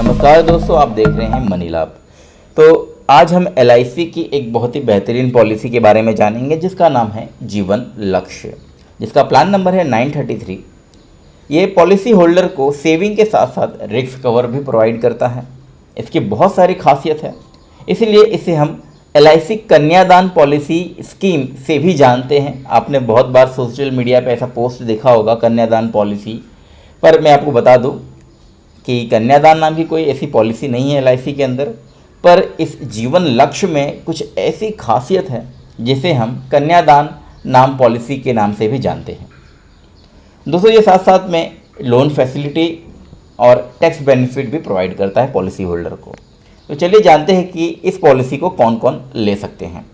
नमस्कार दोस्तों, आप देख रहे हैं मनी लाभ। तो आज हम LIC की एक बहुत ही बेहतरीन पॉलिसी के बारे में जानेंगे जिसका नाम है जीवन लक्ष्य, जिसका प्लान नंबर है 933। ये पॉलिसी होल्डर को सेविंग के साथ साथ रिस्क कवर भी प्रोवाइड करता है। इसकी बहुत सारी खासियत है, इसलिए इसे हम LIC कन्यादान पॉलिसी स्कीम से भी जानते हैं। आपने बहुत बार सोशल मीडिया पे ऐसा पोस्ट देखा होगा कन्यादान पॉलिसी, पर मैं आपको बता दूं कि कन्यादान नाम की कोई ऐसी पॉलिसी नहीं है LIC के अंदर, पर इस जीवन लक्ष्य में कुछ ऐसी खासियत है जिसे हम कन्यादान नाम पॉलिसी के नाम से भी जानते हैं। दोस्तों, ये साथ साथ में लोन फैसिलिटी और टैक्स बेनिफिट भी प्रोवाइड करता है पॉलिसी होल्डर को। तो चलिए जानते हैं कि इस पॉलिसी को कौन कौन ले सकते हैं।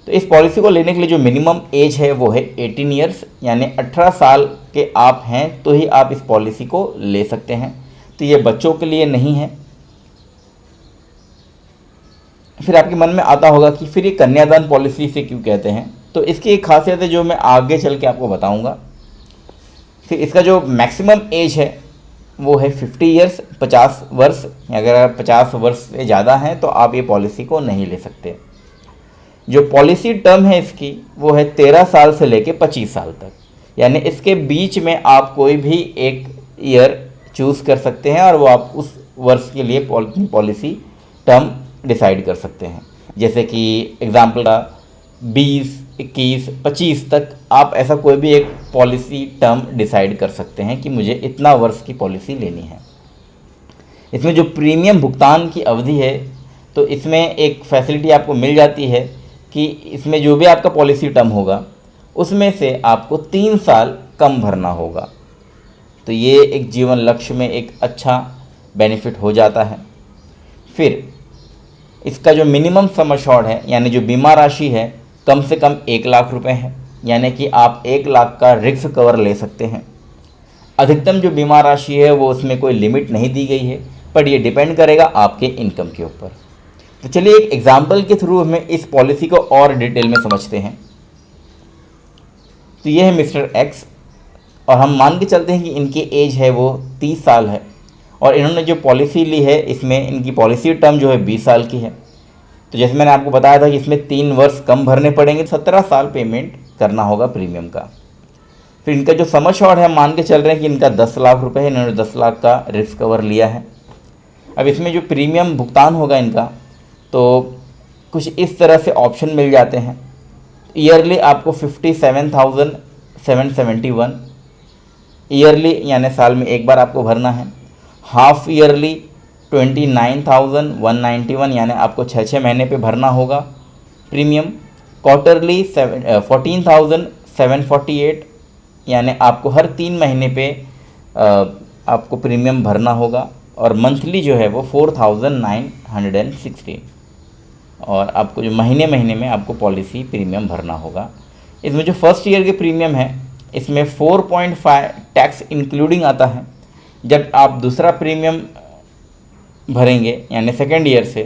तो इस पॉलिसी को लेने के लिए जो मिनिमम एज है वो है 18 ईयर्स, यानी 18 साल के आप हैं तो ही आप इस पॉलिसी को ले सकते हैं। तो ये बच्चों के लिए नहीं है। फिर आपके मन में आता होगा कि फिर ये कन्यादान पॉलिसी से क्यों कहते हैं। तो इसकी एक खासियत है जो मैं आगे चल के आपको बताऊंगा। फिर इसका जो मैक्सिमम एज है वो है 50 ईयर्स, 50 वर्ष। अगर आप 50 वर्ष से ज़्यादा हैं तो आप ये पॉलिसी को नहीं ले सकते। जो पॉलिसी टर्म है इसकी वो है 13 साल से लेके 25 साल तक, यानी इसके बीच में आप कोई भी एक ईयर चूज़ कर सकते हैं और वो आप उस वर्ष के लिए पॉलिसी टर्म डिसाइड कर सकते हैं। जैसे कि एग्जाम्पल का 20, 21, 25 तक आप ऐसा कोई भी एक पॉलिसी टर्म डिसाइड कर सकते हैं कि मुझे इतना वर्ष की पॉलिसी लेनी है। इसमें जो प्रीमियम भुगतान की अवधि है तो इसमें एक फैसिलिटी आपको मिल जाती है कि इसमें जो भी आपका पॉलिसी टर्म होगा उसमें से आपको 3 साल कम भरना होगा। तो ये एक जीवन लक्ष्य में एक अच्छा बेनिफिट हो जाता है। फिर इसका जो मिनिमम सम अश्योर्ड है, यानी जो बीमा राशि है, कम से कम 1 लाख रुपए है, यानी कि आप 1 लाख का रिस्क कवर ले सकते हैं। अधिकतम जो बीमा राशि है वो उसमें कोई लिमिट नहीं दी गई है, पर ये डिपेंड करेगा आपके इनकम के ऊपर। तो चलिए एक एग्जाम्पल के थ्रू हमें इस पॉलिसी को और डिटेल में समझते हैं। तो ये है मिस्टर एक्स और हम मान के चलते हैं कि इनकी एज है वो 30 साल है और इन्होंने जो पॉलिसी ली है इसमें इनकी पॉलिसी टर्म जो है 20 साल की है। तो जैसे मैंने आपको बताया था कि इसमें 3 वर्ष कम भरने पड़ेंगे, 17 साल पेमेंट करना होगा प्रीमियम का। फिर इनका जो सम अश्योर्ड है, मान के चल रहे हैं कि इनका 10 लाख रुपए है, इन्होंने 10 लाख का रिस्क कवर लिया है। अब इसमें जो प्रीमियम भुगतान होगा इनका, तो कुछ इस तरह से ऑप्शन मिल जाते हैं। ईयरली आपको 57,771 ईयरली, यानी साल में एक बार आपको भरना है। हाफ ईयरली 29,191, यानी आपको 6 महीने पे भरना होगा प्रीमियम। क्वार्टरली 14,748, यानी आपको हर 3 महीने पे आपको प्रीमियम भरना होगा। और मंथली जो है वो 4,916, और आपको जो महीने महीने में आपको पॉलिसी प्रीमियम भरना होगा। इसमें जो फर्स्ट ईयर के प्रीमियम है इसमें 4.5 टैक्स इंक्लूडिंग आता है। जब आप दूसरा प्रीमियम भरेंगे यानी सेकेंड ईयर से,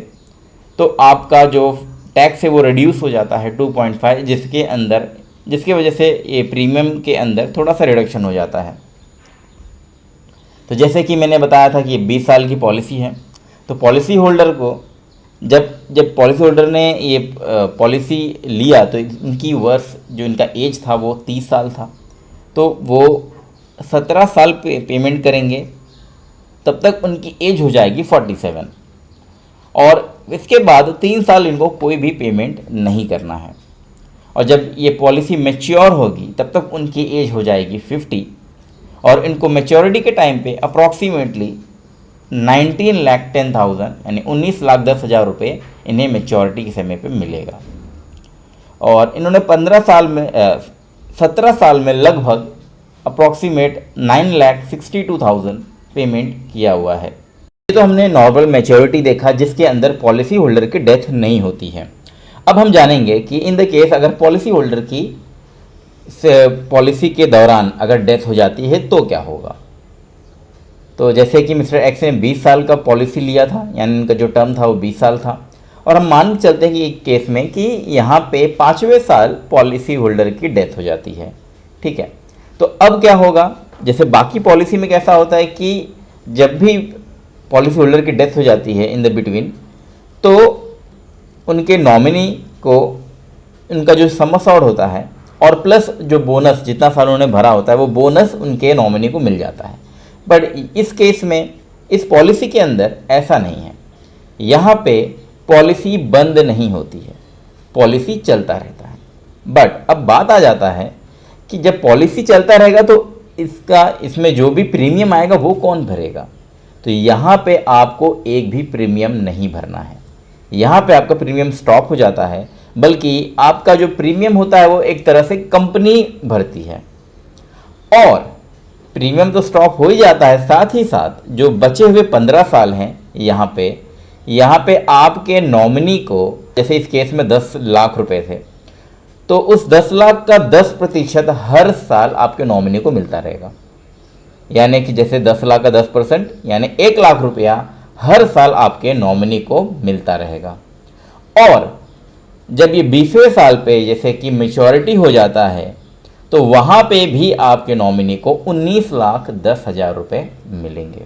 तो आपका जो टैक्स है वो रिड्यूस हो जाता है 2.5, जिसके वजह से ये प्रीमियम के अंदर थोड़ा सा रिडक्शन हो जाता है। तो जैसे कि मैंने बताया था कि ये 20 साल की पॉलिसी है, तो पॉलिसी होल्डर को जब पॉलिसी होल्डर ने ये पॉलिसी लिया तो इनकी वर्ष जो इनका एज था वो 30 साल था, तो वो 17 साल पेमेंट करेंगे, तब तक उनकी एज हो जाएगी 47, और इसके बाद 3 साल इनको कोई भी पेमेंट नहीं करना है। और जब ये पॉलिसी मैच्योर होगी तब तक उनकी एज हो जाएगी 50, और इनको मैच्योरिटी के टाइम पे अप्रॉक्सीमेटली 19,10,000 यानी 19,10,000 रुपये इन्हें मैच्योरिटी के समय पे मिलेगा। और इन्होंने 17 साल में लगभग अप्रॉक्सीमेट 9,62,000 पेमेंट किया हुआ है। ये तो हमने नॉर्मल मैच्योरिटी देखा जिसके अंदर पॉलिसी होल्डर की डेथ नहीं होती है। अब हम जानेंगे कि इन द केस अगर पॉलिसी होल्डर की पॉलिसी के दौरान अगर डेथ हो जाती है तो क्या होगा। तो जैसे कि मिस्टर एक्स ने 20 साल का पॉलिसी लिया था, यानी इनका जो टर्म था वो 20 साल था, और हम मान के चलते हैं कि एक केस में कि यहाँ पे 5वें साल पॉलिसी होल्डर की डेथ हो जाती है, ठीक है। तो अब क्या होगा, जैसे बाकी पॉलिसी में कैसा होता है कि जब भी पॉलिसी होल्डर की डेथ हो जाती है इन द बिटवीन, तो उनके नॉमिनी को उनका जो सम असॉर्ड होता है और प्लस जो बोनस जितना साल उन्होंने भरा होता है वो बोनस उनके नॉमिनी को मिल जाता है। बट इस केस में इस पॉलिसी के अंदर ऐसा नहीं है। यहाँ पे पॉलिसी बंद नहीं होती है, पॉलिसी चलता रहता है। बट अब बात आ जाता है कि जब पॉलिसी चलता रहेगा तो इसमें जो भी प्रीमियम आएगा वो कौन भरेगा। तो यहाँ पे आपको एक भी प्रीमियम नहीं भरना है, यहाँ पे आपका प्रीमियम स्टॉप हो जाता है, बल्कि आपका जो प्रीमियम होता है वो एक तरह से कंपनी भरती है। और प्रीमियम तो स्टॉप हो ही जाता है, साथ ही साथ जो बचे हुए 15 साल हैं यहाँ पे आपके नॉमिनी को, जैसे इस केस में 10 लाख रुपए थे, तो उस 10 लाख का 10% हर साल आपके नॉमिनी को मिलता रहेगा। यानी कि जैसे 10 लाख का 10% यानी 1 लाख रुपया हर साल आपके नॉमिनी को मिलता रहेगा। और जब ये 20वें साल पे जैसे कि मैच्योरिटी हो जाता है तो वहाँ पे भी आपके नॉमिनी को 19,10,000 रुपये मिलेंगे।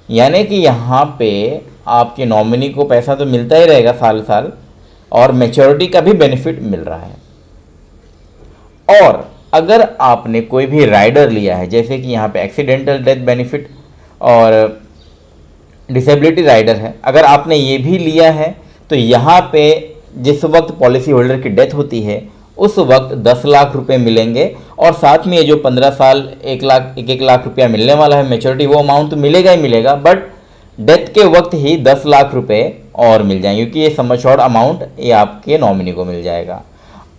यानी कि यहाँ पे आपके नॉमिनी को पैसा तो मिलता ही रहेगा साल साल, और मैच्योरिटी का भी बेनिफिट मिल रहा है। और अगर आपने कोई भी राइडर लिया है, जैसे कि यहाँ पे एक्सीडेंटल डेथ बेनिफिट और डिसेबिलिटी राइडर है, अगर आपने ये भी लिया है तो यहाँ पे जिस वक्त पॉलिसी होल्डर की डेथ होती है उस वक्त 10 लाख रुपए मिलेंगे, और साथ में ये जो 15 साल 1 लाख रुपया मिलने वाला है मैच्योरिटी, वो अमाउंट तो मिलेगा ही मिलेगा, बट डेथ के वक्त ही 10 लाख रुपए और मिल जाएंगे, क्योंकि ये सम एश्योर्ड अमाउंट ये आपके नॉमिनी को मिल जाएगा।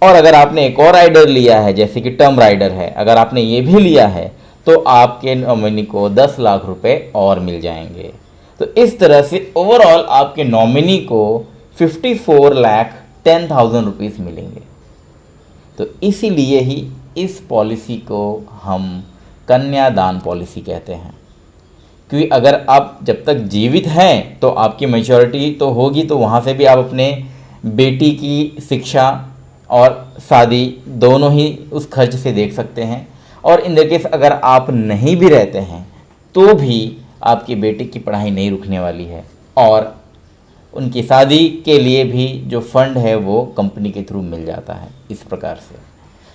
और अगर आपने एक और राइडर लिया है जैसे कि टर्म राइडर है, अगर आपने ये भी लिया है तो आपके नॉमिनी को 10 लाख रुपए और मिल जाएंगे। तो इस तरह से ओवरऑल आपके नॉमिनी को 54,10,000 रुपीज़ मिलेंगे। तो इसीलिए ही इस पॉलिसी को हम कन्यादान पॉलिसी कहते हैं, क्योंकि अगर आप जब तक जीवित हैं तो आपकी मैच्योरिटी तो होगी, तो वहाँ से भी आप अपने बेटी की शिक्षा और शादी दोनों ही उस खर्च से देख सकते हैं। और इन द केस अगर आप नहीं भी रहते हैं तो भी आपकी बेटी की पढ़ाई नहीं रुकने वाली है, और उनकी शादी के लिए भी जो फंड है वो कंपनी के थ्रू मिल जाता है इस प्रकार से।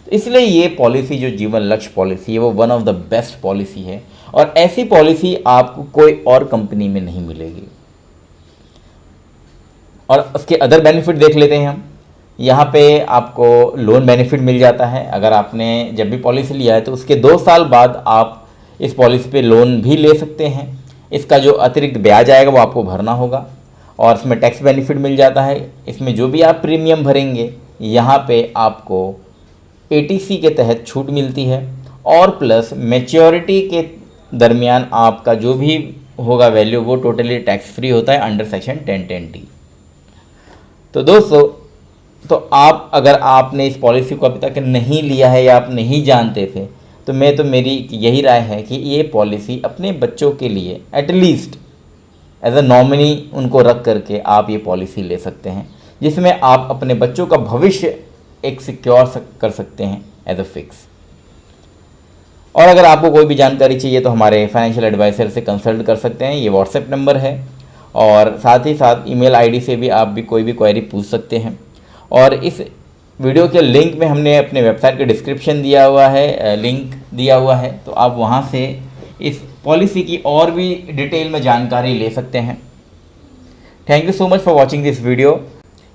तो इसलिए ये पॉलिसी जो जीवन लक्ष्य पॉलिसी है वो one of the best policy है, और ऐसी पॉलिसी आपको कोई और कंपनी में नहीं मिलेगी। और उसके अदर बेनिफिट देख लेते हैं हम। यहाँ पे आपको लोन बेनिफिट मिल जाता है। अगर आपने जब भी पॉलिसी लिया है तो उसके 2 साल बाद आप इस पॉलिसी पे लोन भी ले सकते हैं। इसका जो अतिरिक्त ब्याज आएगा वो आपको भरना होगा, और इसमें टैक्स बेनिफिट मिल जाता है। इसमें जो भी आप प्रीमियम भरेंगे यहाँ पे आपको ATC के तहत छूट मिलती है, और प्लस मैच्योरिटी के दरमियान आपका जो भी होगा वैल्यू वो टोटली टैक्स फ्री होता है अंडर सेक्शन 1010D। तो दोस्तों, तो आप अगर आपने इस पॉलिसी को अभी तक नहीं लिया है या आप नहीं जानते थे, तो मेरी यही राय है कि ये पॉलिसी अपने बच्चों के लिए एटलीस्ट एज अ नॉमिनी उनको रख करके आप ये पॉलिसी ले सकते हैं, जिसमें आप अपने बच्चों का भविष्य एक सिक्योर कर सकते हैं एज अ फिक्स। और अगर आपको कोई भी जानकारी चाहिए तो हमारे फाइनेंशियल एडवाइज़र से कंसल्ट कर सकते हैं। ये व्हाट्सएप नंबर है, और साथ ही साथ ईमेल आईडी से भी आप भी कोई भी क्वेरी पूछ सकते हैं। और इस वीडियो के लिंक में हमने अपने वेबसाइट का डिस्क्रिप्शन दिया हुआ है, लिंक दिया हुआ है, तो आप वहाँ से इस पॉलिसी की और भी डिटेल में जानकारी ले सकते हैं। Thank you so much for watching this video.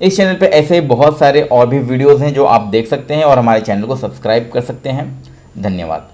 इस चैनल पे ऐसे बहुत सारे और भी वीडियोज़ हैं जो आप देख सकते हैं, और हमारे चैनल को सब्सक्राइब कर सकते हैं। धन्यवाद।